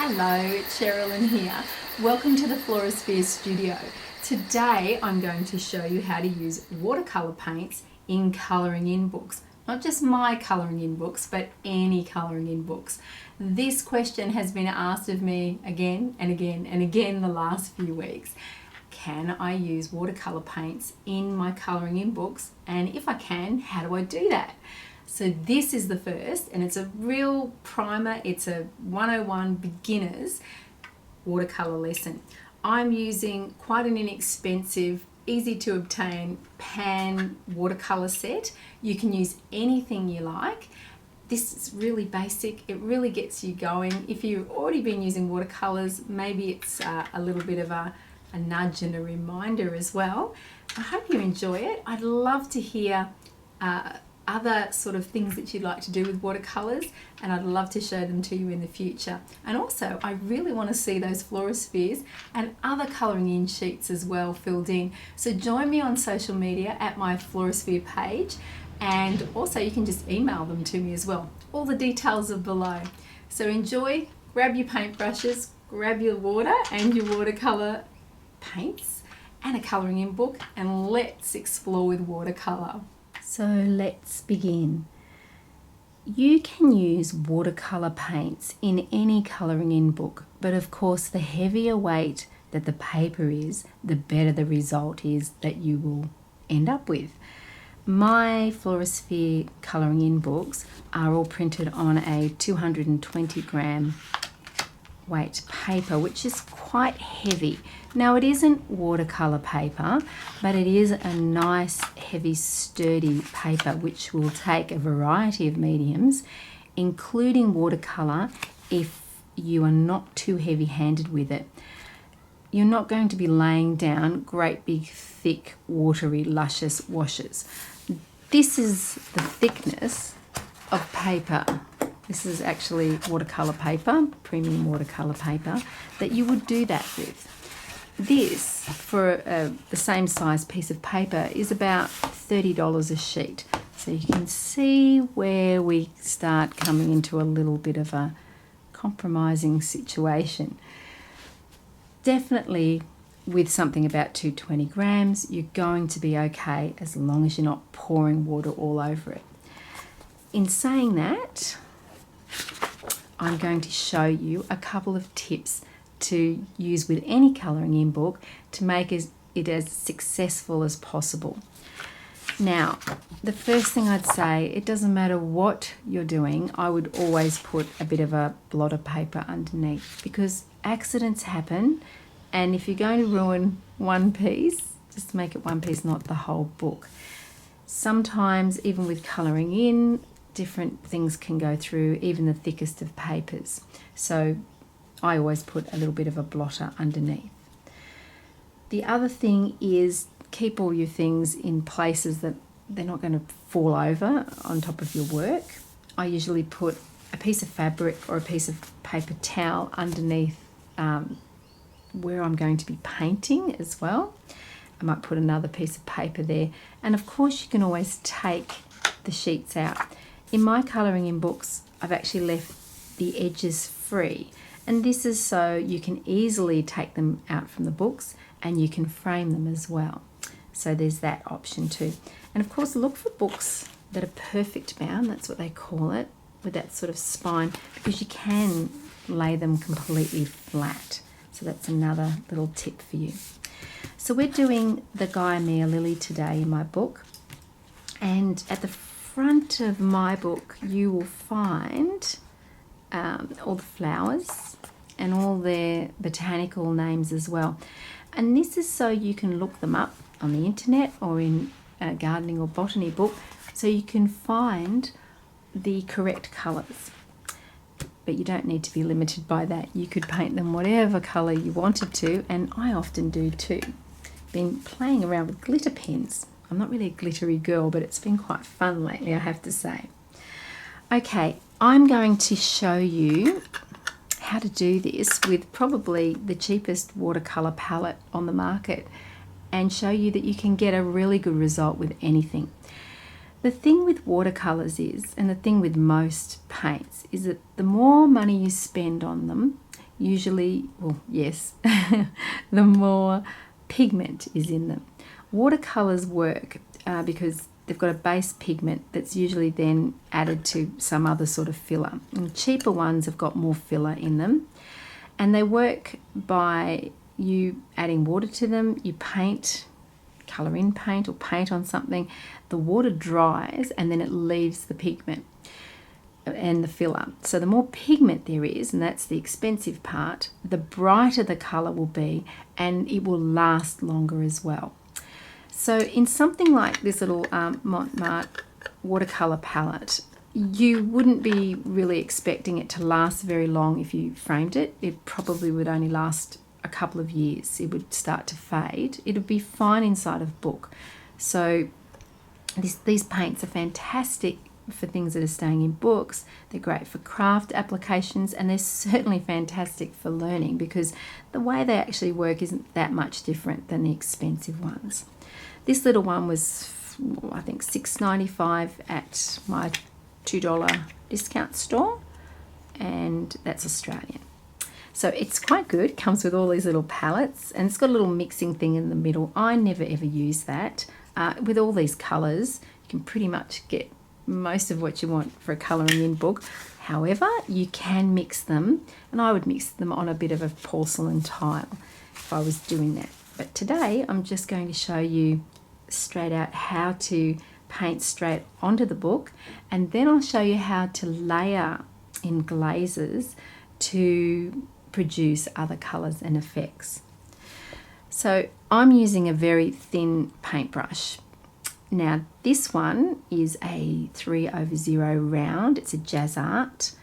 Hello, it's Sherilyn here. Welcome to the Florasphere studio. Today I'm going to show you how to use watercolour paints in colouring in books. Not just my colouring in books, but any colouring in books. This question has been asked of me again and again and again the last few weeks. Can I use watercolour paints in my colouring in books? And if I can, how do I do that? So this is the first, and it's a real primer. It's a 101 beginners watercolour lesson. I'm using quite an inexpensive, easy to obtain pan watercolour set. You can use anything you like. This is really basic. It really gets you going. If you've already been using watercolours, maybe it's a little bit of a nudge and a reminder as well. I hope you enjoy it. I'd love to hear other sort of things that you'd like to do with watercolours, and I'd love to show them to you in the future. And also I really want to see those Floraspheres and other colouring in sheets as well filled in. So join me on social media at my Florasphere page, and also you can just email them to me as well. All the details are below. So enjoy, grab your paintbrushes, grab your water and your watercolour paints and a colouring in book, and let's explore with watercolour. So let's begin. You can use watercolour paints in any colouring in book, but of course the heavier weight that the paper is, the better the result is that you will end up with. My Florasphere colouring in books are all printed on a 220 gram weight paper, which is quite heavy. Now, it isn't watercolour paper, but it is a nice heavy sturdy paper which will take a variety of mediums, including watercolour, if you are not too heavy handed with it. You're not going to be laying down great big thick watery luscious washes. This is the thickness of paper. This is actually watercolour paper, premium watercolour paper, that you would do that with. This, for the same size piece of paper, is about $30 a sheet. So you can see where we start coming into a little bit of a compromising situation. Definitely with something about 220 grams, you're going to be okay as long as you're not pouring water all over it. In saying that, I'm going to show you a couple of tips to use with any colouring in book to make it as successful as possible. Now, the first thing I'd say, it doesn't matter what you're doing, I would always put a bit of a blot of paper underneath, because accidents happen, and if you're going to ruin one piece, just make it one piece, not the whole book. Sometimes, even with colouring in, different things can go through even the thickest of papers. So I always put a little bit of a blotter underneath. The other thing is keep all your things in places that they're not going to fall over on top of your work. I usually put a piece of fabric or a piece of paper towel underneath where I'm going to be painting as well. I might put another piece of paper there, and of course you can always take the sheets out. In my colouring in books, I've actually left the edges free, and this is so you can easily take them out from the books and you can frame them as well. So there's that option too. And of course, look for books that are perfect bound, that's what they call it, with that sort of spine, because you can lay them completely flat. So that's another little tip for you. So we're doing the Guiamea Lily today in my book, and at the front of my book you will find all the flowers and all their botanical names as well, and this is so you can look them up on the internet or in a gardening or botany book, so you can find the correct colours. But you don't need to be limited by that. You could paint them whatever colour you wanted to, and I often do too. Been playing around with glitter pens. I'm not really a glittery girl, but it's been quite fun lately, I have to say. Okay, I'm going to show you how to do this with probably the cheapest watercolour palette on the market, and show you that you can get a really good result with anything. The thing with watercolours is, and the thing with most paints, is that the more money you spend on them, usually, well, yes, the more pigment is in them. Watercolors work because they've got a base pigment that's usually then added to some other sort of filler. And cheaper ones have got more filler in them. And they work by you adding water to them. You paint, colour in paint or paint on something. The water dries and then it leaves the pigment and the filler. So the more pigment there is, and that's the expensive part, the brighter the colour will be, and it will last longer as well. So in something like this little Montmartre watercolour palette, you wouldn't be really expecting it to last very long if you framed it. It probably would only last a couple of years. It would start to fade. It would be fine inside of book. So these paints are fantastic for things that are staying in books. They're great for craft applications, and they're certainly fantastic for learning because the way they actually work isn't that much different than the expensive ones. This little one was, I think, $6.95 at my $2 discount store, and that's Australian. So it's quite good. Comes with all these little palettes, and it's got a little mixing thing in the middle. I never ever use that. With all these colours, you can pretty much get most of what you want for a colouring in book. However, you can mix them, and I would mix them on a bit of a porcelain tile if I was doing that. But today I'm just going to show you straight out how to paint straight onto the book, and then I'll show you how to layer in glazes to produce other colours and effects. So I'm using a very thin paintbrush. Now this one is a 3/0 round. It's a Jazz Art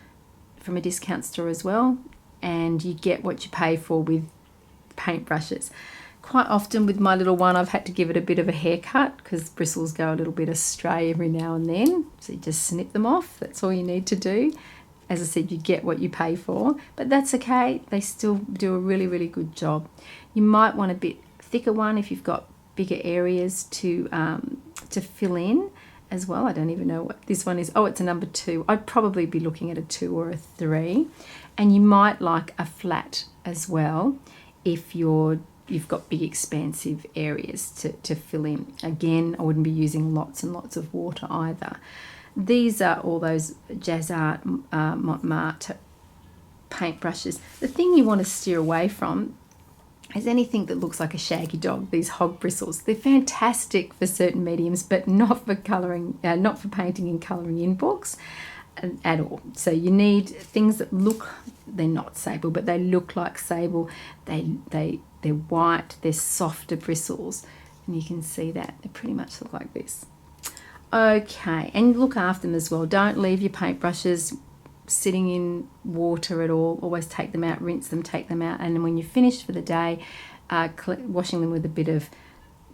from a discount store as well, and you get what you pay for with paintbrushes. Quite often with my little one I've had to give it a bit of a haircut because bristles go a little bit astray every now and then, so you just snip them off. That's all you need to do. As I said, you get what you pay for, but that's okay. They still do a really, really good job. You might want a bit thicker one if you've got bigger areas to fill in as well. I don't even know what this one is. Oh, it's a number 2. I'd probably be looking at a 2 or a 3. And you might like a flat as well if you've got big expansive areas to fill in. Again, I wouldn't be using lots and lots of water either. These are all those Jazz Art Montmartre paintbrushes. The thing you want to steer away from is anything that looks like a shaggy dog, these hog bristles. They're fantastic for certain mediums, but not for colouring, not for painting and colouring in books at all. So you need things that look, they're not sable, but they look like sable. They're white, they're softer bristles, and you can see that. They pretty much look like this. Okay, and look after them as well. Don't leave your paintbrushes sitting in water at all. Always take them out, rinse them, take them out, and then when you're finished for the day, washing them with a bit of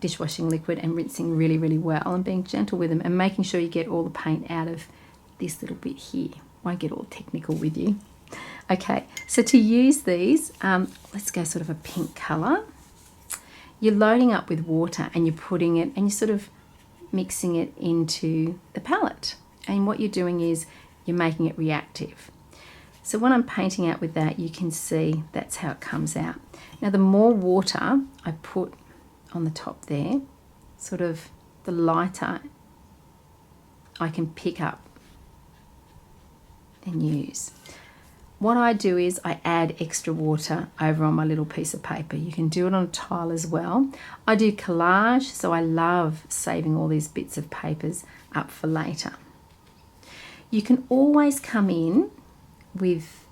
dishwashing liquid and rinsing really, really well, and being gentle with them and making sure you get all the paint out of this little bit here. Won't get all technical with you. Okay, so to use these, let's go sort of a pink colour. You're loading up with water and you're putting it, and you're sort of mixing it into the palette. And what you're doing is you're making it reactive. So when I'm painting out with that, you can see that's how it comes out. Now the more water I put on the top there, sort of the lighter I can pick up and use. What I do is I add extra water over on my little piece of paper. You can do it on a tile as well. I do collage, so I love saving all these bits of papers up for later. You can always come in with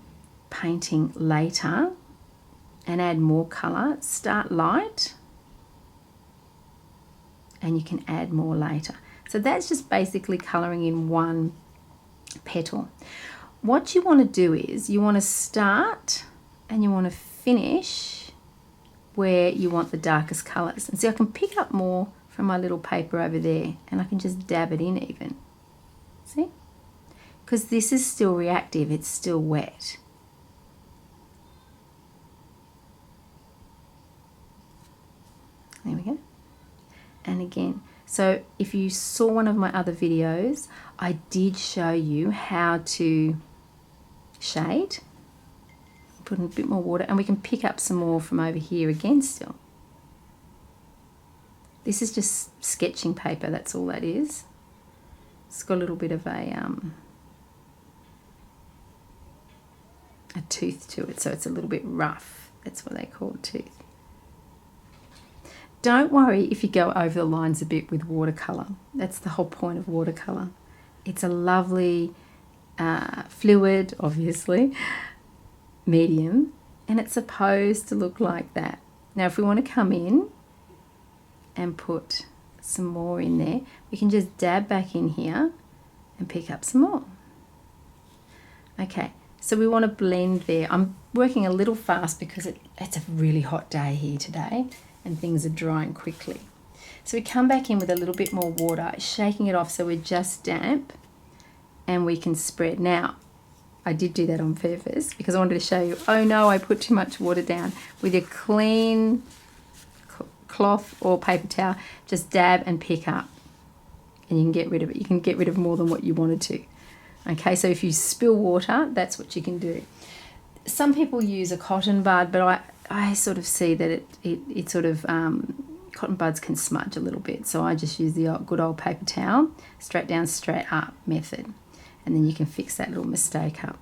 painting later and add more colour. Start light and you can add more later. So that's just basically colouring in one petal. What you want to do is you want to start and you want to finish where you want the darkest colours. And see, I can pick up more from my little paper over there and I can just dab it in even. See? Because this is still reactive, it's still wet. There we go. And again, so if you saw one of my other videos, I did show you how to shade. put in a bit more water, and we can pick up some more from over here again still. This is just sketching paper, that's all that is. It's got a little bit of a tooth to it, so it's a little bit rough. That's what they call tooth. Don't worry if you go over the lines a bit with watercolour. That's the whole point of watercolour. It's a lovely fluid, obviously, medium, and it's supposed to look like that. Now if we want to come in and put some more in there, we can just dab back in here and pick up some more. Okay, so we want to blend there. I'm working a little fast because it's a really hot day here today and things are drying quickly. So we come back in with a little bit more water, shaking it off so we're just damp, and we can spread. Now, I did do that on purpose because I wanted to show you, oh no, I put too much water down. With your clean cloth or paper towel, just dab and pick up, and you can get rid of it. You can get rid of more than what you wanted to. Okay, so if you spill water, that's what you can do. Some people use a cotton bud, but I sort of see that it sort of, cotton buds can smudge a little bit, so I just use the good old paper towel, straight down, straight up method. And then you can fix that little mistake up.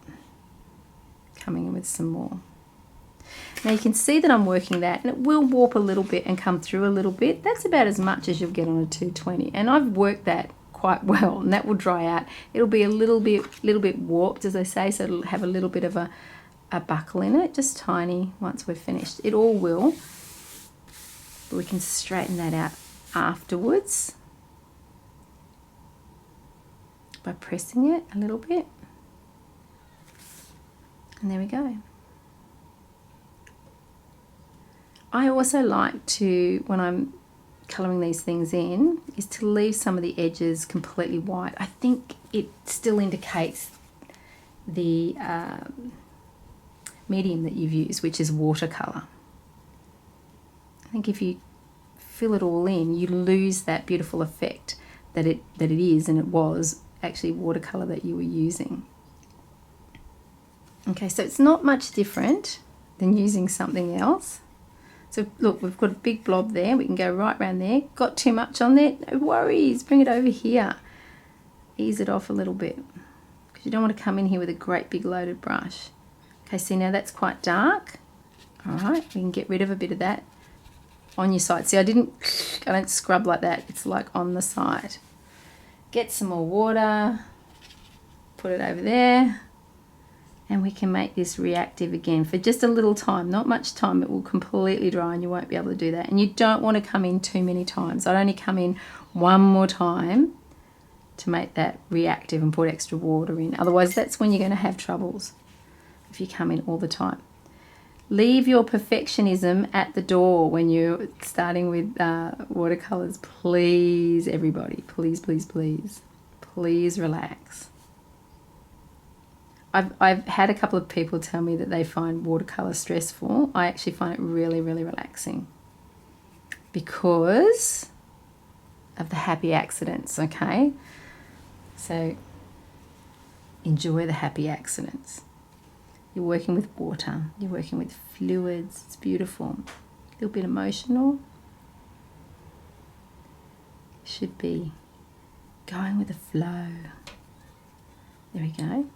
Coming in with some more. Now you can see that I'm working that, and it will warp a little bit and come through a little bit. That's about as much as you'll get on a 220. And I've worked that quite well, and that will dry out. It'll be a little bit warped, as I say, so it'll have a little bit of a buckle in it, just tiny once we're finished. It all will. But we can straighten that out afterwards by pressing it a little bit. And there we go. I also like to, when I'm colouring these things in, is to leave some of the edges completely white. I think it still indicates the medium that you've used, which is watercolour. I think if you fill it all in, you lose that beautiful effect that it is, and it was actually watercolour that you were using. Okay, so it's not much different than using something else. So look, we've got a big blob there. We can go right around there. Got too much on there? No worries. Bring it over here. Ease it off a little bit because you don't want to come in here with a great big loaded brush. Okay, see now that's quite dark. All right, we can get rid of a bit of that on your side. See, I don't scrub like that. It's like on the side. Get some more water, put it over there, and we can make this reactive again for just a little time. Not much time, it will completely dry and you won't be able to do that. And you don't want to come in too many times. I'd only come in one more time to make that reactive and put extra water in. Otherwise, that's when you're going to have troubles if you come in all the time. Leave your perfectionism at the door when you're starting with watercolours. Please, everybody, please, please, please, please relax. I've had a couple of people tell me that they find watercolour stressful. I actually find it really, really relaxing because of the happy accidents, okay? So enjoy the happy accidents. You're working with water, you're working with fluids, it's beautiful. A little bit emotional. Should be going with the flow. There we go.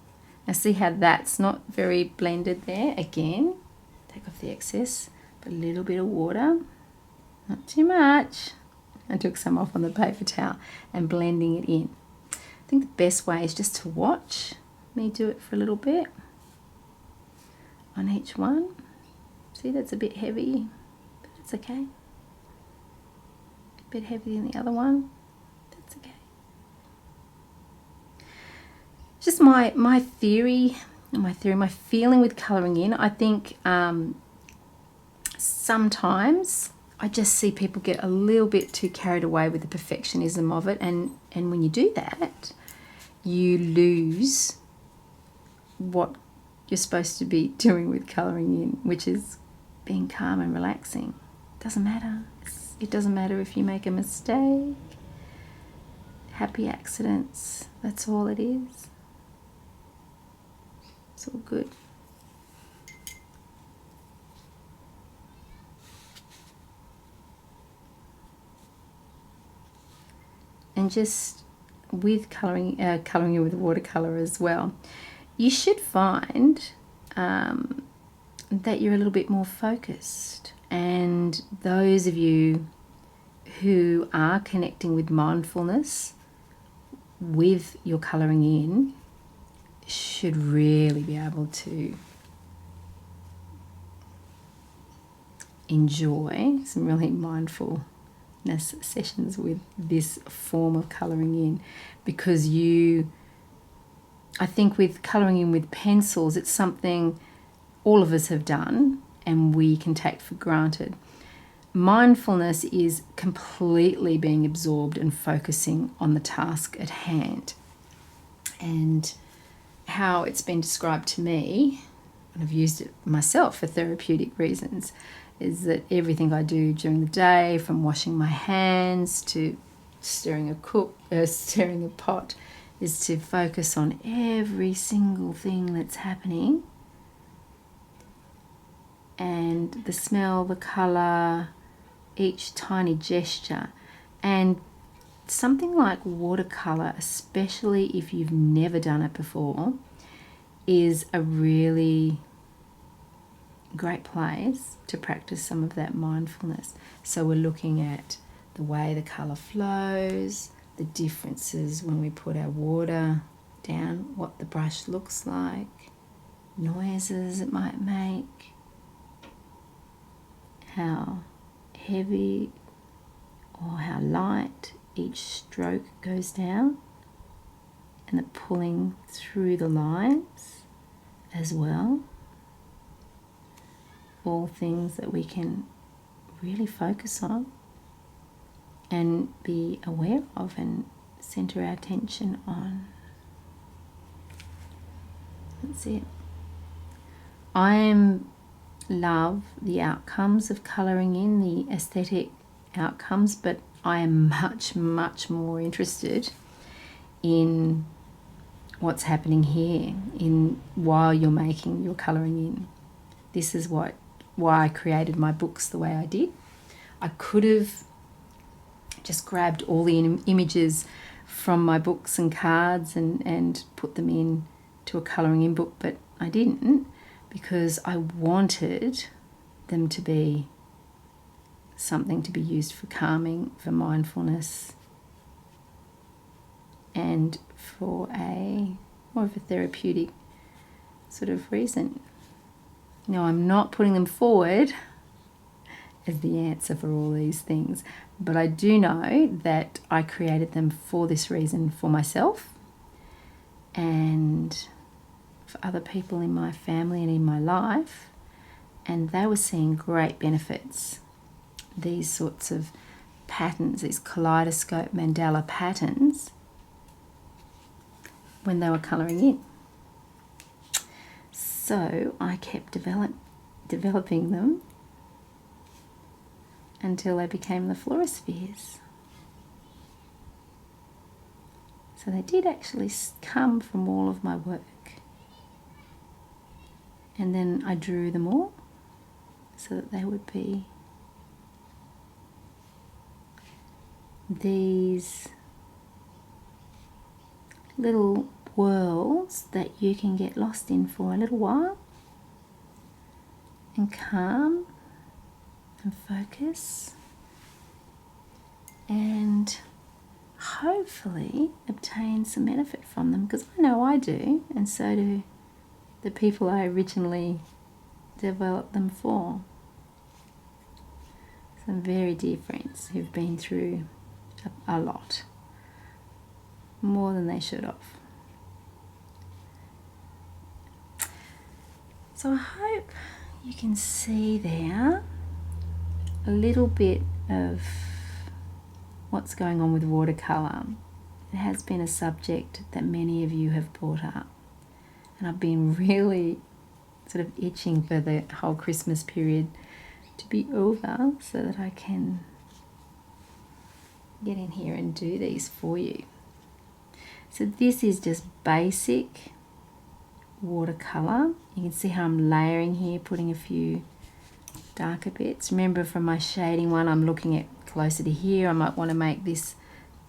Now see how that's not very blended there? Again, take off the excess, but a little bit of water, not too much. I took some off on the paper towel and blending it in. I think the best way is just to watch me do it for a little bit on each one. See, that's a bit heavy, but it's okay. A bit heavier than the other one, that's okay. Just my feeling with colouring in. I think sometimes I just see people get a little bit too carried away with the perfectionism of it, and when you do that, you lose what you're supposed to be doing with colouring in, which is being calm and relaxing. Doesn't matter. It doesn't matter if you make a mistake. Happy accidents, that's all it is. It's all good. and just with colouring in with watercolour as well, you should find that you're a little bit more focused. And those of you who are connecting with mindfulness with your colouring in should really be able to enjoy some really mindfulness sessions with this form of colouring in, because I think with colouring in with pencils, it's something all of us have done and we can take for granted. Mindfulness is completely being absorbed and focusing on the task at hand. And how it's been described to me, and I've used it myself for therapeutic reasons, is that everything I do during the day, from washing my hands to stirring a pot, is to focus on every single thing that's happening, and the smell, the colour, each tiny gesture. And something like watercolour, especially if you've never done it before, is a really great place to practice some of that mindfulness. So we're looking at the way the colour flows, the differences when we put our water down, what the brush looks like, noises it might make, how heavy or how light each stroke goes down, and the pulling through the lines as well. All things that we can really focus on and be aware of and center our attention on. That's it. I love the outcomes of colouring in, the aesthetic outcomes, but I am much, much more interested in what's happening here while you're making your colouring in. This is why I created my books the way I did. I could have just grabbed all the images from my books and cards and put them in to a colouring in book, but I didn't, because I wanted them to be something to be used for calming, for mindfulness, and for more of a therapeutic sort of reason. Now, I'm not putting them forward as the answer for all these things, but I do know that I created them for this reason, for myself and for other people in my family and in my life, and they were seeing great benefits. These sorts of patterns, these kaleidoscope mandala patterns, when they were colouring in. So I kept developing them until they became the Floraspheres. So they did actually come from all of my work. And then I drew them all so that they would be these little worlds that you can get lost in for a little while and calm and focus and hopefully obtain some benefit from them, because I know I do, and so do the people I originally developed them for. Some very dear friends who've been through a lot, more than they should have. So I hope you can see there a little bit of what's going on with watercolour. It has been a subject that many of you have brought up, and I've been really sort of itching for the whole Christmas period to be over so that I can get in here and do these for you. So this is just basic watercolour. You can see how I'm layering here, putting a few darker bits. Remember, from my shading one, I'm looking at closer to here. I might want to make this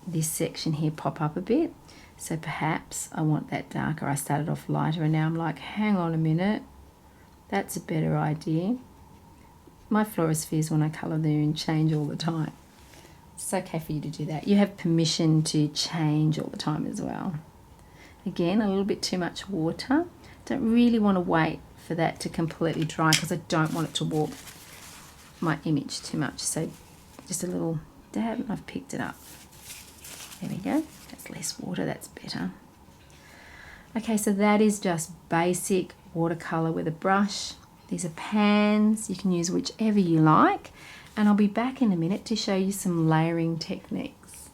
this section here pop up a bit. So perhaps I want that darker. I started off lighter and now I'm like, hang on a minute, that's a better idea. My Floraspheres, when I colour them, change all the time. It's okay for you to do that. You have permission to change all the time as well. Again, a little bit too much water. Don't really want to wait for that to completely dry because I don't want it to warp my image too much. So just a little dab and I've picked it up. There we go. That's less water, that's better. Okay, so that is just basic watercolour with a brush. These are pans. You can use whichever you like. And I'll be back in a minute to show you some layering techniques.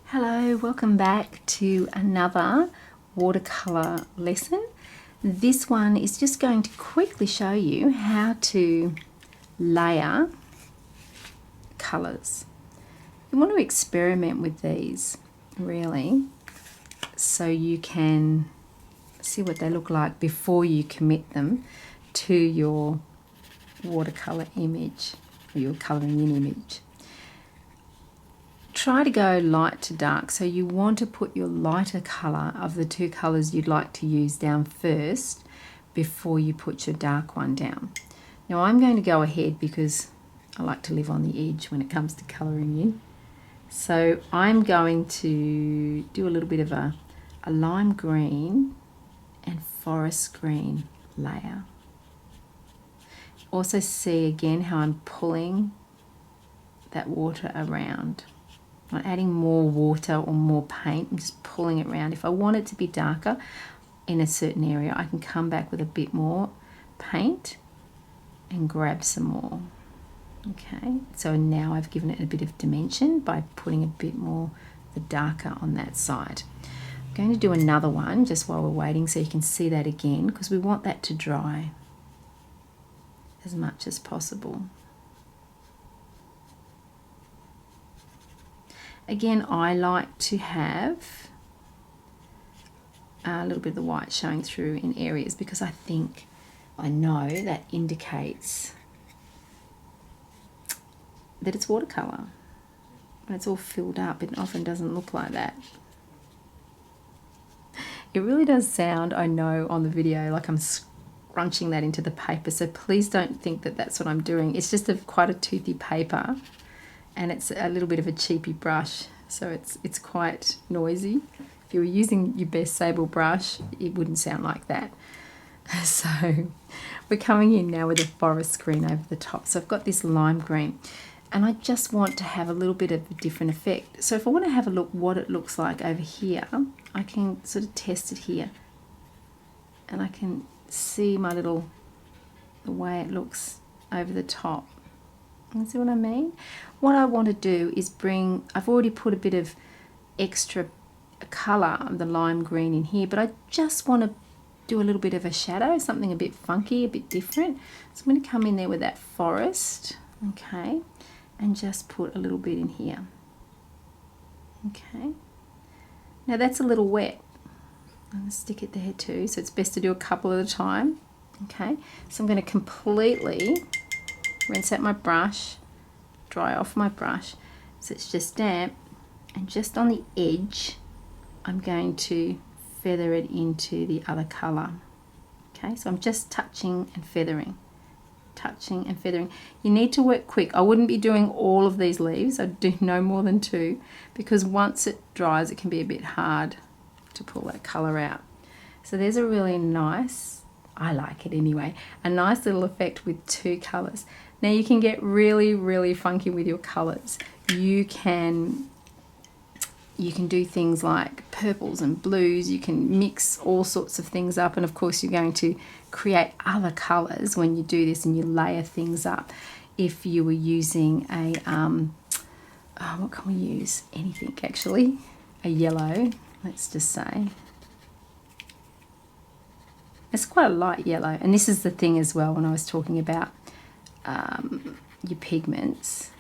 Hello, welcome back to another watercolour lesson. This one is just going to quickly show you how to layer colours. You want to experiment with these really so you can see what they look like before you commit them to your watercolour image or your colouring in image. Try to go light to dark, so you want to put your lighter colour of the two colours you'd like to use down first before you put your dark one down. Now I'm going to go ahead because I like to live on the edge when it comes to colouring in. So I'm going to do a little bit of a lime green and forest green layer. Also see again how I'm pulling that water around. I'm not adding more water or more paint, I'm just pulling it around. If I want it to be darker in a certain area, I can come back with a bit more paint and grab some more. Okay, so now I've given it a bit of dimension by putting a bit more the darker on that side. I'm going to do another one just while we're waiting so you can see that again because we want that to dry as much as possible. Again, I like to have a little bit of the white showing through in areas because I know that indicates that it's watercolour. When it's all filled up, it often doesn't look like that. It really does sound, I know, on the video like I'm scrunching that into the paper, so please don't think that that's what I'm doing. It's just quite a toothy paper and it's a little bit of a cheapy brush, so it's quite noisy. If you were using your best sable brush, it wouldn't sound like that. So we're coming in now with a forest green over the top. So I've got this lime green and I just want to have a little bit of a different effect. So if I want to have a look what it looks like over here, I can sort of test it here and I can see the way it looks over the top. You see what I mean? What I want to do is I've already put a bit of extra colour of the lime green in here, but I just want to do a little bit of a shadow, something a bit funky, a bit different. So I'm going to come in there with that forest, okay, and just put a little bit in here. Okay. Now that's a little wet. I'm going to stick it there too, so it's best to do a couple at a time. Okay, so I'm going to completely rinse out my brush, dry off my brush so it's just damp, and just on the edge I'm going to feather it into the other colour. Okay, so I'm just touching and feathering. You need to work quick. I wouldn't be doing all of these leaves. I'd do no more than 2 because once it dries it can be a bit hard to pull that colour out. So there's a really nice, I like it anyway, a nice little effect with 2 colours. Now you can get really, really funky with your colours. You can do things like purples and blues. You can mix all sorts of things up, and of course you're going to create other colours when you do this and you layer things up. If you were using a, what can we use? Anything actually. A yellow, let's just say. It's quite a light yellow, and this is the thing as well when I was talking about your pigments.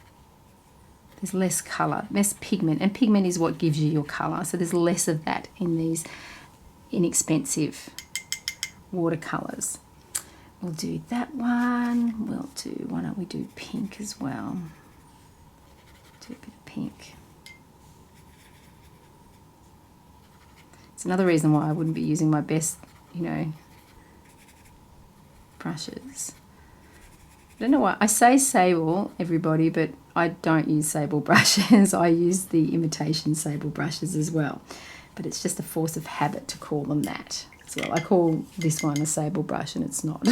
There's less colour, less pigment, and pigment is what gives you your colour, so there's less of that in these inexpensive watercolours. We'll do that one. We'll do, why don't we do pink as well? Do a bit of pink. It's another reason why I wouldn't be using my best, you know, brushes. I don't know why I say sable, everybody, but I don't use sable brushes. I use the imitation sable brushes as well, but it's just a force of habit to call them that as well. I call this one a sable brush and it's not.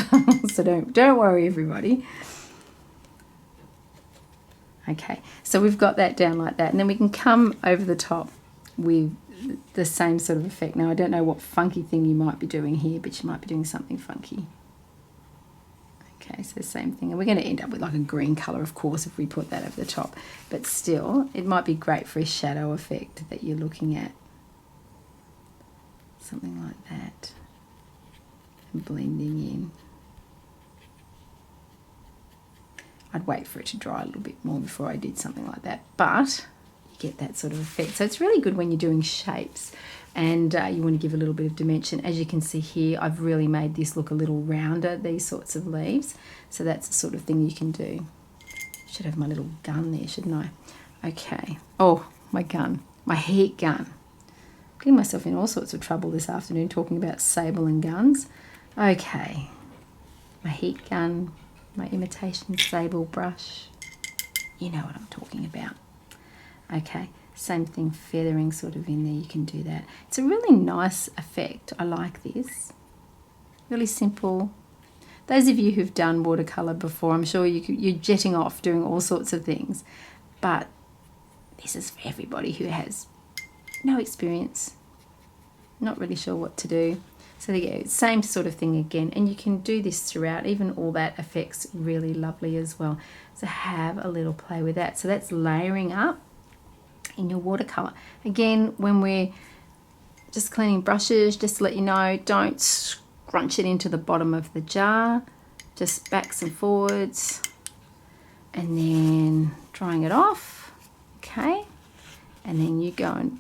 So don't worry, everybody. Okay, so we've got that down like that, and then we can come over the top with the same sort of effect. Now I don't know what funky thing you might be doing here, but you might be doing something funky. Okay, so same thing, and we're going to end up with like a green colour, of course, if we put that over the top, but still it might be great for a shadow effect that you're looking at, something like that, and blending in. I'd wait for it to dry a little bit more before I did something like that, but you get that sort of effect. So it's really good when you're doing shapes and you want to give a little bit of dimension. As you can see here, I've really made this look a little rounder, these sorts of leaves. So that's the sort of thing you can do. Should have my little gun there, shouldn't I? Okay. Oh, my gun, my heat gun. I'm getting myself in all sorts of trouble this afternoon talking about sable and guns. Okay. My heat gun, my imitation sable brush. You know what I'm talking about. Okay. Same thing, feathering sort of in there, you can do that. It's a really nice effect. I like this. Really simple. Those of you who've done watercolour before, I'm sure you're jetting off doing all sorts of things. But this is for everybody who has no experience, not really sure what to do. So there you go, same sort of thing again. And you can do this throughout, even all that effects really lovely as well. So have a little play with that. So that's layering up in your watercolour. Again, when we're just cleaning brushes, just to let you know, don't scrunch it into the bottom of the jar, just backs and forwards, and then drying it off. Okay, and then you go and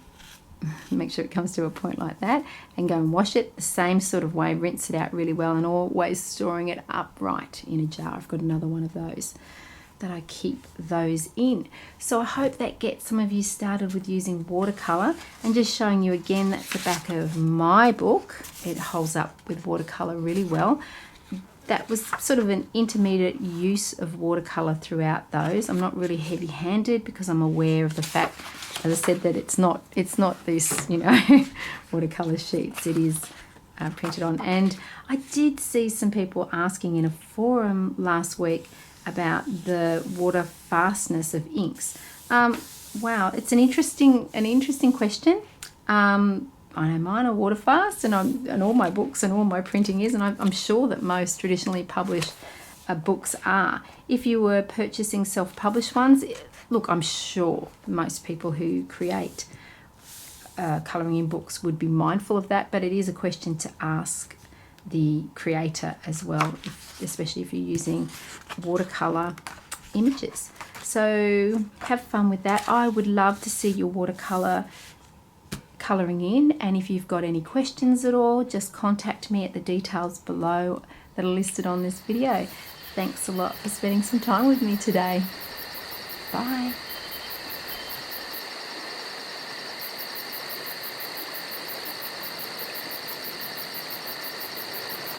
make sure it comes to a point like that and go and wash it the same sort of way, rinse it out really well, and always storing it upright in a jar. I've got another one of those that I keep those in. So I hope that gets some of you started with using watercolour, and just showing you again, that's the back of my book. It holds up with watercolour really well. That was sort of an intermediate use of watercolour throughout those. I'm not really heavy-handed because I'm aware of the fact, as I said, that it's not this, you know, watercolour sheets. It is printed on. And I did see some people asking in a forum last week about the water fastness of inks. Wow, it's an interesting question. I know mine are water fast, and all my books and all my printing is, and I'm sure that most traditionally published books are. If you were purchasing self-published ones, look, I'm sure most people who create colouring in books would be mindful of that, but it is a question to ask the creator as well, especially if you're using watercolour images. So have fun with that. I would love to see your watercolour colouring in, and if you've got any questions at all, just contact me at the details below that are listed on this video. Thanks a lot for spending some time with me today. Bye.